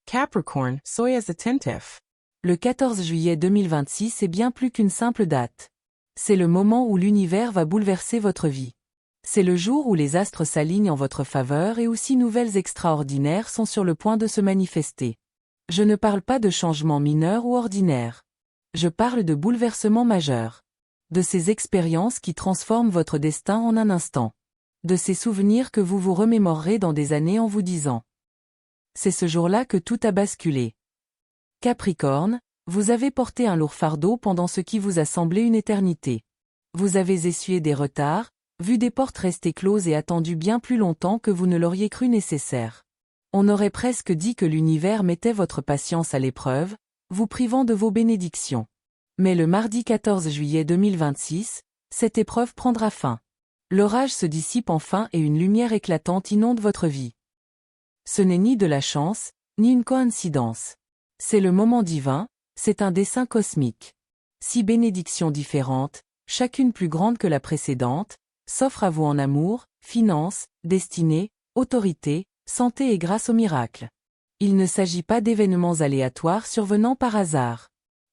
Capricorn, soyez attentif. Le 14 juillet 2026 est bien plus qu'une simple date. C'est le moment où l'univers va bouleverser votre vie. C'est le jour où les astres s'alignent en votre faveur et où 6 nouvelles extraordinaires sont sur le point de se manifester. Je ne parle pas de changements mineurs ou ordinaires. Je parle de bouleversements majeurs. De ces expériences qui transforment votre destin en un instant. De ces souvenirs que vous vous remémorerez dans des années en vous disant. C'est ce jour-là que tout a basculé. Capricorne, vous avez porté un lourd fardeau pendant ce qui vous a semblé une éternité. Vous avez essuyé des retards, vu des portes rester closes et attendu bien plus longtemps que vous ne l'auriez cru nécessaire. On aurait presque dit que l'univers mettait votre patience à l'épreuve, vous privant de vos bénédictions. Mais le mardi 14 juillet 2026, cette épreuve prendra fin. L'orage se dissipe enfin et une lumière éclatante inonde votre vie. Ce n'est ni de la chance, ni une coïncidence. C'est le moment divin, c'est un dessein cosmique. 6 bénédictions différentes, chacune plus grande que la précédente, s'offrent à vous en amour, finances, destinée, autorité, santé et grâce au miracle. Il ne s'agit pas d'événements aléatoires survenant par hasard.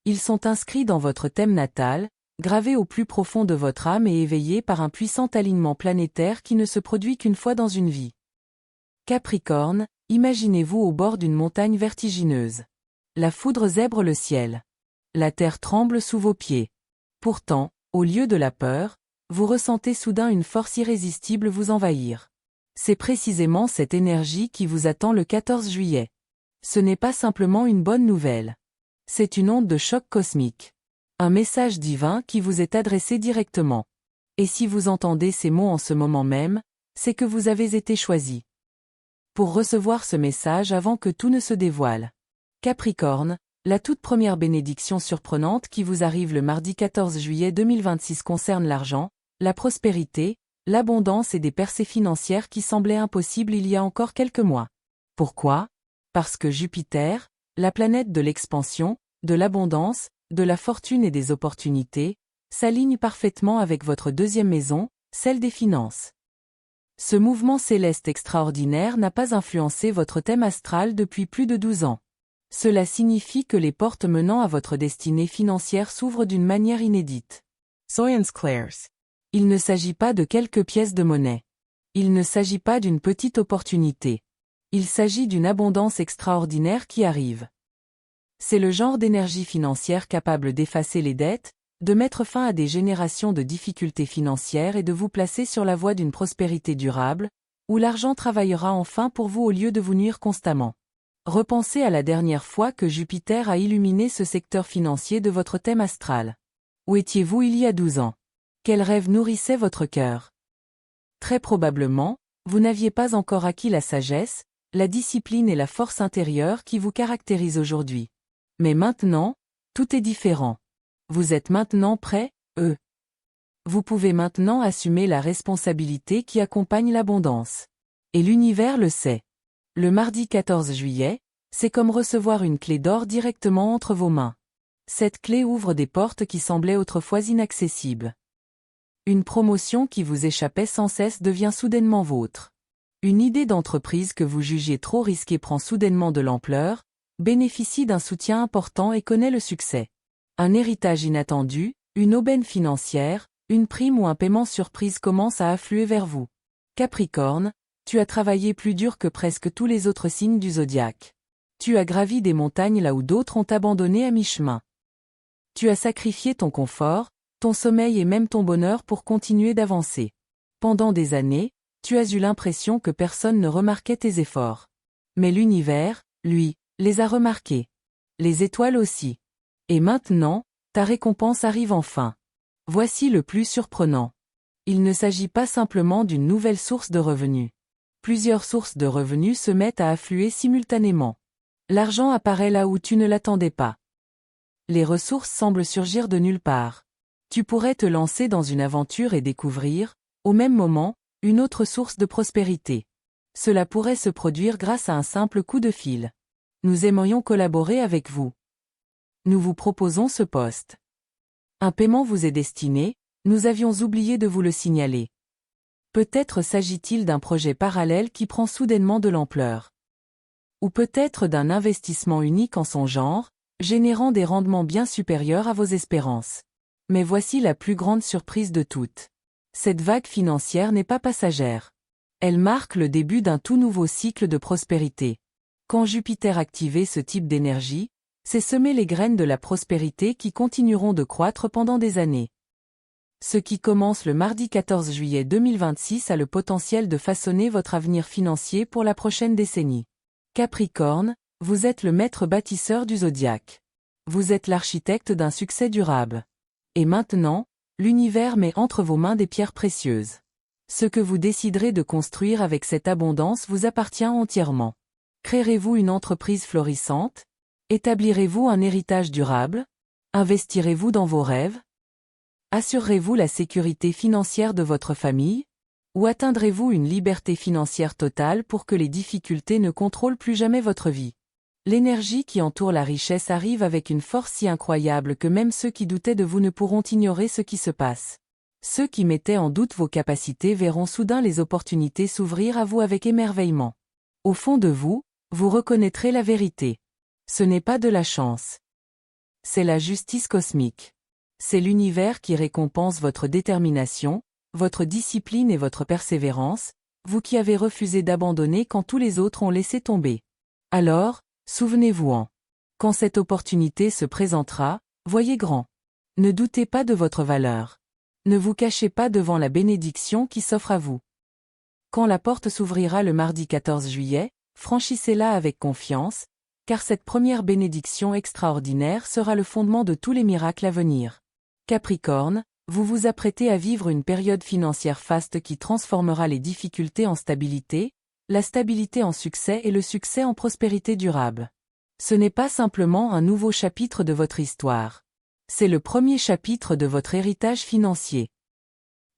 Ils sont inscrits dans votre thème natal, gravés au plus profond de votre âme et éveillés par un puissant alignement planétaire qui ne se produit qu'une fois dans une vie. Capricorne, imaginez-vous au bord d'une montagne vertigineuse. La foudre zèbre le ciel. La terre tremble sous vos pieds. Pourtant, au lieu de la peur, vous ressentez soudain une force irrésistible vous envahir. C'est précisément cette énergie qui vous attend le 14 juillet. Ce n'est pas simplement une bonne nouvelle. C'est une onde de choc cosmique. Un message divin qui vous est adressé directement. Et si vous entendez ces mots en ce moment même, c'est que vous avez été choisi. Pour recevoir ce message avant que tout ne se dévoile. Capricorne, la toute première bénédiction surprenante qui vous arrive le mardi 14 juillet 2026 concerne l'argent, la prospérité, l'abondance et des percées financières qui semblaient impossibles il y a encore quelques mois. Pourquoi? Parce que Jupiter, la planète de l'expansion, de l'abondance, de la fortune et des opportunités, s'aligne parfaitement avec votre deuxième maison, celle des finances. Ce mouvement céleste extraordinaire n'a pas influencé votre thème astral depuis plus de 12 ans. Cela signifie que les portes menant à votre destinée financière s'ouvrent d'une manière inédite. Soyez clairs. Il ne s'agit pas de quelques pièces de monnaie. Il ne s'agit pas d'une petite opportunité. Il s'agit d'une abondance extraordinaire qui arrive. C'est le genre d'énergie financière capable d'effacer les dettes, de mettre fin à des générations de difficultés financières et de vous placer sur la voie d'une prospérité durable, où l'argent travaillera enfin pour vous au lieu de vous nuire constamment. Repensez à la dernière fois que Jupiter a illuminé ce secteur financier de votre thème astral. Où étiez-vous il y a 12 ans? Quel rêve nourrissait votre cœur? Très probablement, vous n'aviez pas encore acquis la sagesse, la discipline et la force intérieure qui vous caractérisent aujourd'hui. Mais maintenant, tout est différent. Vous êtes maintenant prêt, Vous pouvez maintenant assumer la responsabilité qui accompagne l'abondance. Et l'univers le sait. Le mardi 14 juillet, c'est comme recevoir une clé d'or directement entre vos mains. Cette clé ouvre des portes qui semblaient autrefois inaccessibles. Une promotion qui vous échappait sans cesse devient soudainement vôtre. Une idée d'entreprise que vous jugiez trop risquée prend soudainement de l'ampleur, bénéficie d'un soutien important et connaît le succès. Un héritage inattendu, une aubaine financière, une prime ou un paiement surprise commence à affluer vers vous. Capricorne, tu as travaillé plus dur que presque tous les autres signes du zodiaque. Tu as gravi des montagnes là où d'autres ont abandonné à mi-chemin. Tu as sacrifié ton confort, ton sommeil et même ton bonheur pour continuer d'avancer. Pendant des années, tu as eu l'impression que personne ne remarquait tes efforts. Mais l'univers, lui, les a remarqués. Les étoiles aussi. Et maintenant, ta récompense arrive enfin. Voici le plus surprenant. Il ne s'agit pas simplement d'une nouvelle source de revenus. Plusieurs sources de revenus se mettent à affluer simultanément. L'argent apparaît là où tu ne l'attendais pas. Les ressources semblent surgir de nulle part. Tu pourrais te lancer dans une aventure et découvrir, au même moment, une autre source de prospérité. Cela pourrait se produire grâce à un simple coup de fil. Nous aimerions collaborer avec vous. Nous vous proposons ce poste. Un paiement vous est destiné, nous avions oublié de vous le signaler. Peut-être s'agit-il d'un projet parallèle qui prend soudainement de l'ampleur. Ou peut-être d'un investissement unique en son genre, générant des rendements bien supérieurs à vos espérances. Mais voici la plus grande surprise de toutes. Cette vague financière n'est pas passagère. Elle marque le début d'un tout nouveau cycle de prospérité. Quand Jupiter activait ce type d'énergie, c'est semer les graines de la prospérité qui continueront de croître pendant des années. Ce qui commence le mardi 14 juillet 2026 a le potentiel de façonner votre avenir financier pour la prochaine décennie. Capricorne, vous êtes le maître bâtisseur du zodiaque. Vous êtes l'architecte d'un succès durable. Et maintenant, l'univers met entre vos mains des pierres précieuses. Ce que vous déciderez de construire avec cette abondance vous appartient entièrement. Créerez-vous une entreprise florissante? Établirez-vous un héritage durable? Investirez-vous dans vos rêves? Assurerez-vous la sécurité financière de votre famille? Ou atteindrez-vous une liberté financière totale pour que les difficultés ne contrôlent plus jamais votre vie? L'énergie qui entoure la richesse arrive avec une force si incroyable que même ceux qui doutaient de vous ne pourront ignorer ce qui se passe. Ceux qui mettaient en doute vos capacités verront soudain les opportunités s'ouvrir à vous avec émerveillement. Au fond de vous, vous reconnaîtrez la vérité. Ce n'est pas de la chance. C'est la justice cosmique. C'est l'univers qui récompense votre détermination, votre discipline et votre persévérance, vous qui avez refusé d'abandonner quand tous les autres ont laissé tomber. Alors, souvenez-vous-en. Quand cette opportunité se présentera, voyez grand. Ne doutez pas de votre valeur. Ne vous cachez pas devant la bénédiction qui s'offre à vous. Quand la porte s'ouvrira le mardi 14 juillet, franchissez-la avec confiance, car cette première bénédiction extraordinaire sera le fondement de tous les miracles à venir. Capricorne, vous vous apprêtez à vivre une période financière faste qui transformera les difficultés en stabilité, la stabilité en succès et le succès en prospérité durable. Ce n'est pas simplement un nouveau chapitre de votre histoire. C'est le premier chapitre de votre héritage financier.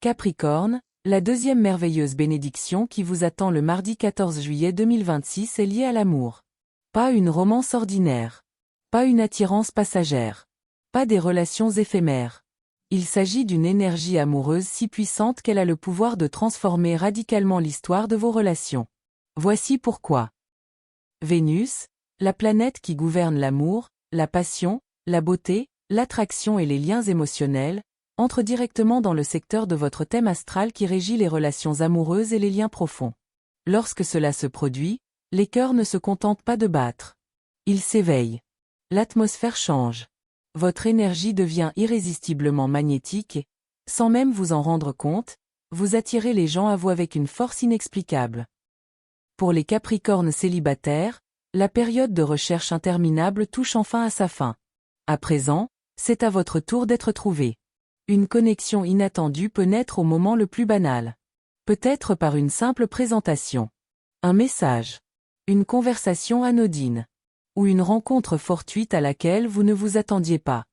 Capricorne, la deuxième merveilleuse bénédiction qui vous attend le mardi 14 juillet 2026 est liée à l'amour. Pas une romance ordinaire. Pas une attirance passagère. Pas des relations éphémères. Il s'agit d'une énergie amoureuse si puissante qu'elle a le pouvoir de transformer radicalement l'histoire de vos relations. Voici pourquoi. Vénus, la planète qui gouverne l'amour, la passion, la beauté, l'attraction et les liens émotionnels, entre directement dans le secteur de votre thème astral qui régit les relations amoureuses et les liens profonds. Lorsque cela se produit, les cœurs ne se contentent pas de battre. Ils s'éveillent. L'atmosphère change. Votre énergie devient irrésistiblement magnétique et, sans même vous en rendre compte, vous attirez les gens à vous avec une force inexplicable. Pour les Capricornes célibataires, la période de recherche interminable touche enfin à sa fin. À présent, c'est à votre tour d'être trouvé. Une connexion inattendue peut naître au moment le plus banal. Peut-être par une simple présentation. Un message. Une conversation anodine. Ou une rencontre fortuite à laquelle vous ne vous attendiez pas.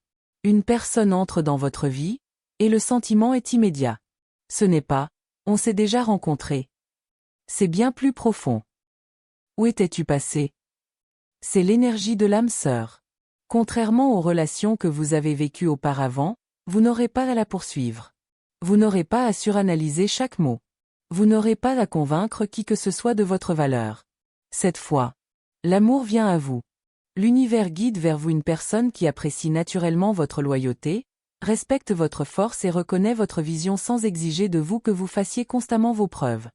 Une personne entre dans votre vie, et le sentiment est immédiat. Ce n'est pas « on s'est déjà rencontrés ». C'est bien plus profond. Où étais-tu passé? C'est l'énergie de l'âme sœur. Contrairement aux relations que vous avez vécues auparavant, vous n'aurez pas à la poursuivre. Vous n'aurez pas à suranalyser chaque mot. Vous n'aurez pas à convaincre qui que ce soit de votre valeur. Cette fois, l'amour vient à vous. L'univers guide vers vous une personne qui apprécie naturellement votre loyauté, respecte votre force et reconnaît votre vision sans exiger de vous que vous fassiez constamment vos preuves.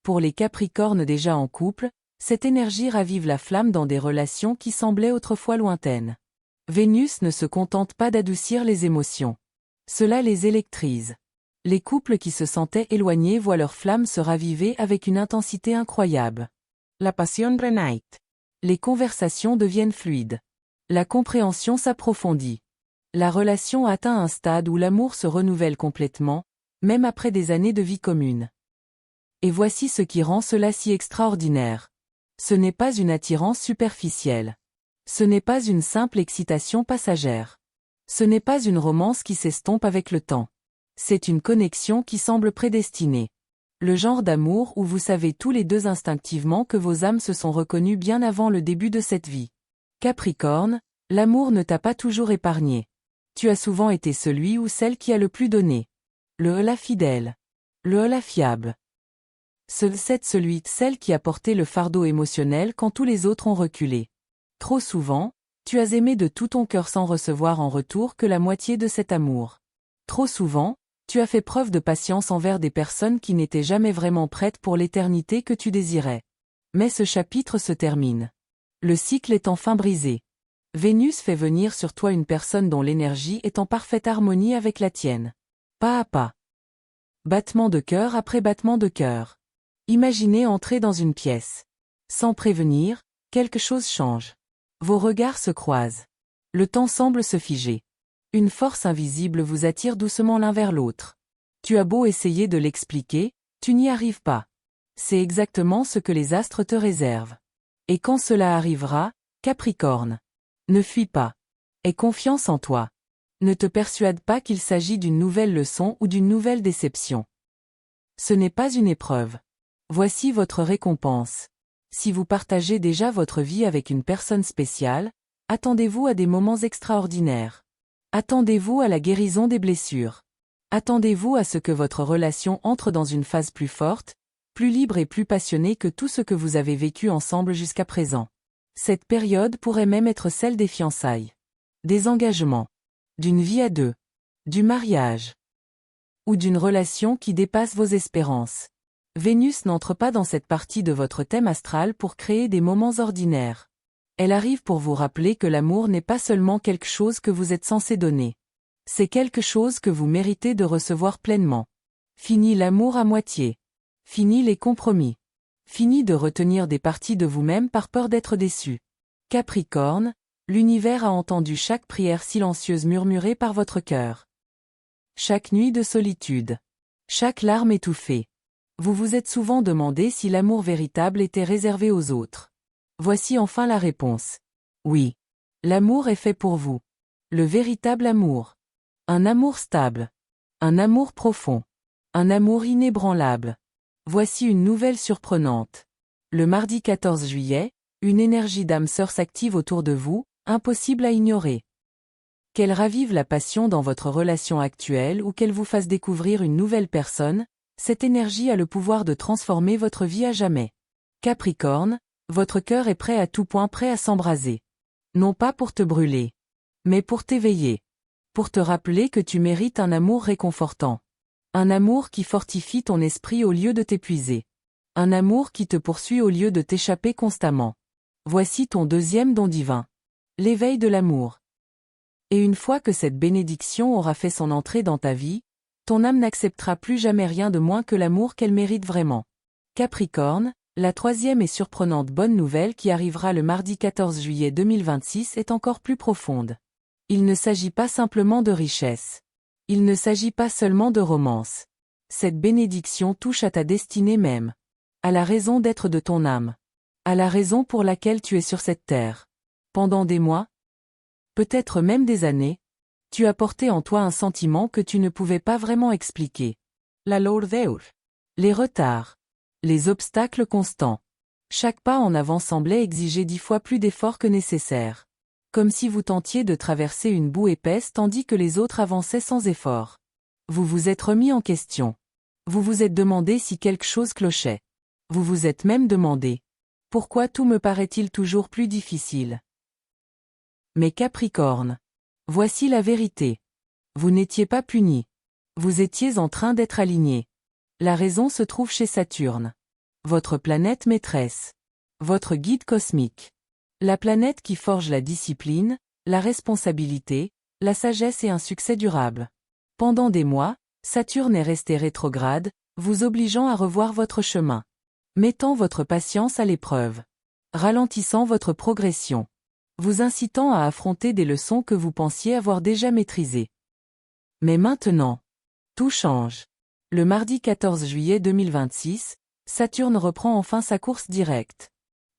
Pour les Capricornes déjà en couple, cette énergie ravive la flamme dans des relations qui semblaient autrefois lointaines. Vénus ne se contente pas d'adoucir les émotions. Cela les électrise. Les couples qui se sentaient éloignés voient leur flamme se raviver avec une intensité incroyable. La passion renaît. Les conversations deviennent fluides. La compréhension s'approfondit. La relation atteint un stade où l'amour se renouvelle complètement, même après des années de vie commune. Et voici ce qui rend cela si extraordinaire. Ce n'est pas une attirance superficielle. Ce n'est pas une simple excitation passagère. Ce n'est pas une romance qui s'estompe avec le temps. C'est une connexion qui semble prédestinée. Le genre d'amour où vous savez tous les deux instinctivement que vos âmes se sont reconnues bien avant le début de cette vie. Capricorne, l'amour ne t'a pas toujours épargné. Tu as souvent été celui ou celle qui a le plus donné. La fidèle. La fiable. Celle qui a porté le fardeau émotionnel quand tous les autres ont reculé. Trop souvent, tu as aimé de tout ton cœur sans recevoir en retour que la moitié de cet amour. Trop souvent, tu as fait preuve de patience envers des personnes qui n'étaient jamais vraiment prêtes pour l'éternité que tu désirais. Mais ce chapitre se termine. Le cycle est enfin brisé. Vénus fait venir sur toi une personne dont l'énergie est en parfaite harmonie avec la tienne. Pas à pas. Battement de cœur après battement de cœur. Imaginez entrer dans une pièce. Sans prévenir, quelque chose change. Vos regards se croisent. Le temps semble se figer. Une force invisible vous attire doucement l'un vers l'autre. Tu as beau essayer de l'expliquer, tu n'y arrives pas. C'est exactement ce que les astres te réservent. Et quand cela arrivera, Capricorne, ne fuis pas. Aie confiance en toi. Ne te persuade pas qu'il s'agit d'une nouvelle leçon ou d'une nouvelle déception. Ce n'est pas une épreuve. Voici votre récompense. Si vous partagez déjà votre vie avec une personne spéciale, attendez-vous à des moments extraordinaires. Attendez-vous à la guérison des blessures. Attendez-vous à ce que votre relation entre dans une phase plus forte, plus libre et plus passionnée que tout ce que vous avez vécu ensemble jusqu'à présent. Cette période pourrait même être celle des fiançailles, des engagements, d'une vie à deux, du mariage, ou d'une relation qui dépasse vos espérances. Vénus n'entre pas dans cette partie de votre thème astral pour créer des moments ordinaires. Elle arrive pour vous rappeler que l'amour n'est pas seulement quelque chose que vous êtes censé donner. C'est quelque chose que vous méritez de recevoir pleinement. Fini l'amour à moitié. Fini les compromis. Fini de retenir des parties de vous-même par peur d'être déçu. Capricorne, l'univers a entendu chaque prière silencieuse murmurée par votre cœur. Chaque nuit de solitude. Chaque larme étouffée. Vous vous êtes souvent demandé si l'amour véritable était réservé aux autres. Voici enfin la réponse. Oui. L'amour est fait pour vous. Le véritable amour. Un amour stable. Un amour profond. Un amour inébranlable. Voici une nouvelle surprenante. Le mardi 14 juillet, une énergie d'âme sœur s'active autour de vous, impossible à ignorer. Qu'elle ravive la passion dans votre relation actuelle ou qu'elle vous fasse découvrir une nouvelle personne, cette énergie a le pouvoir de transformer votre vie à jamais. Capricorne, votre cœur est prêt à tout point, prêt à s'embraser. Non pas pour te brûler, mais pour t'éveiller. Pour te rappeler que tu mérites un amour réconfortant. Un amour qui fortifie ton esprit au lieu de t'épuiser. Un amour qui te poursuit au lieu de t'échapper constamment. Voici ton deuxième don divin. L'éveil de l'amour. Et une fois que cette bénédiction aura fait son entrée dans ta vie, ton âme n'acceptera plus jamais rien de moins que l'amour qu'elle mérite vraiment. Capricorne, la troisième et surprenante bonne nouvelle qui arrivera le mardi 14 juillet 2026 est encore plus profonde. Il ne s'agit pas simplement de richesse. Il ne s'agit pas seulement de romance. Cette bénédiction touche à ta destinée même. À la raison d'être de ton âme. À la raison pour laquelle tu es sur cette terre. Pendant des mois, peut-être même des années, tu as porté en toi un sentiment que tu ne pouvais pas vraiment expliquer. La lourdeur. Les retards. Les obstacles constants. Chaque pas en avant semblait exiger 10 fois plus d'efforts que nécessaire. Comme si vous tentiez de traverser une boue épaisse tandis que les autres avançaient sans effort. Vous vous êtes remis en question. Vous vous êtes demandé si quelque chose clochait. Vous vous êtes même demandé. Pourquoi tout me paraît-il toujours plus difficile? Mais Capricorne. Voici la vérité. Vous n'étiez pas puni. Vous étiez en train d'être aligné. La raison se trouve chez Saturne. Votre planète maîtresse. Votre guide cosmique. La planète qui forge la discipline, la responsabilité, la sagesse et un succès durable. Pendant des mois, Saturne est resté rétrograde, vous obligeant à revoir votre chemin. Mettant votre patience à l'épreuve. Ralentissant votre progression. Vous incitant à affronter des leçons que vous pensiez avoir déjà maîtrisées. Mais maintenant, tout change. Le mardi 14 juillet 2026, Saturne reprend enfin sa course directe.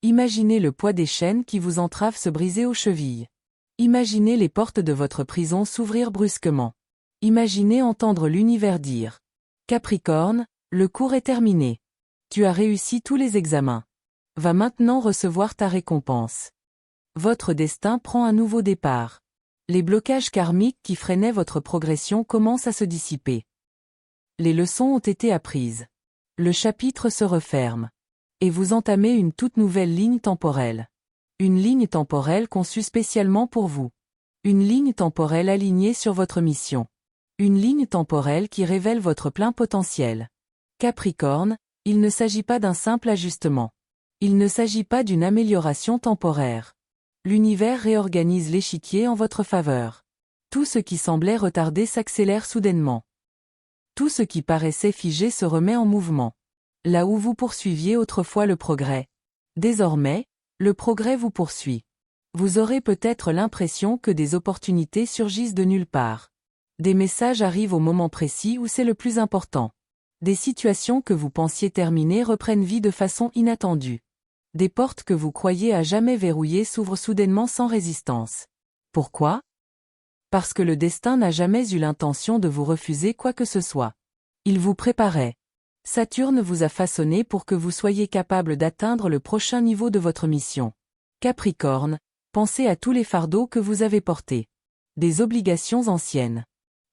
Imaginez le poids des chaînes qui vous entravent se briser aux chevilles. Imaginez les portes de votre prison s'ouvrir brusquement. Imaginez entendre l'univers dire « Capricorne, le cours est terminé. Tu as réussi tous les examens. Va maintenant recevoir ta récompense. » Votre destin prend un nouveau départ. Les blocages karmiques qui freinaient votre progression commencent à se dissiper. Les leçons ont été apprises. Le chapitre se referme. Et vous entamez une toute nouvelle ligne temporelle. Une ligne temporelle conçue spécialement pour vous. Une ligne temporelle alignée sur votre mission. Une ligne temporelle qui révèle votre plein potentiel. Capricorne, il ne s'agit pas d'un simple ajustement. Il ne s'agit pas d'une amélioration temporaire. L'univers réorganise l'échiquier en votre faveur. Tout ce qui semblait retardé s'accélère soudainement. Tout ce qui paraissait figé se remet en mouvement. Là où vous poursuiviez autrefois le progrès. Désormais, le progrès vous poursuit. Vous aurez peut-être l'impression que des opportunités surgissent de nulle part. Des messages arrivent au moment précis où c'est le plus important. Des situations que vous pensiez terminées reprennent vie de façon inattendue. Des portes que vous croyiez à jamais verrouillées s'ouvrent soudainement sans résistance. Pourquoi ? Parce que le destin n'a jamais eu l'intention de vous refuser quoi que ce soit. Il vous préparait. Saturne vous a façonné pour que vous soyez capable d'atteindre le prochain niveau de votre mission. Capricorne, pensez à tous les fardeaux que vous avez portés. Des obligations anciennes.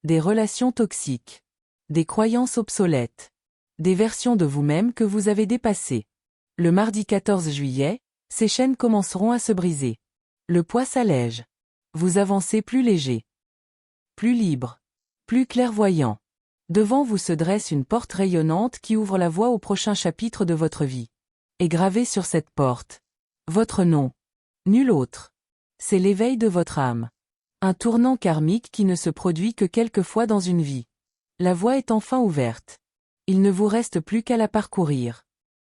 Des relations toxiques. Des croyances obsolètes. Des versions de vous-même que vous avez dépassées. Le mardi 14 juillet, ces chaînes commenceront à se briser. Le poids s'allège. Vous avancez plus léger. Plus libre. Plus clairvoyant. Devant vous se dresse une porte rayonnante qui ouvre la voie au prochain chapitre de votre vie. Et gravé sur cette porte. Votre nom. Nul autre. C'est l'éveil de votre âme. Un tournant karmique qui ne se produit que quelques fois dans une vie. La voie est enfin ouverte. Il ne vous reste plus qu'à la parcourir.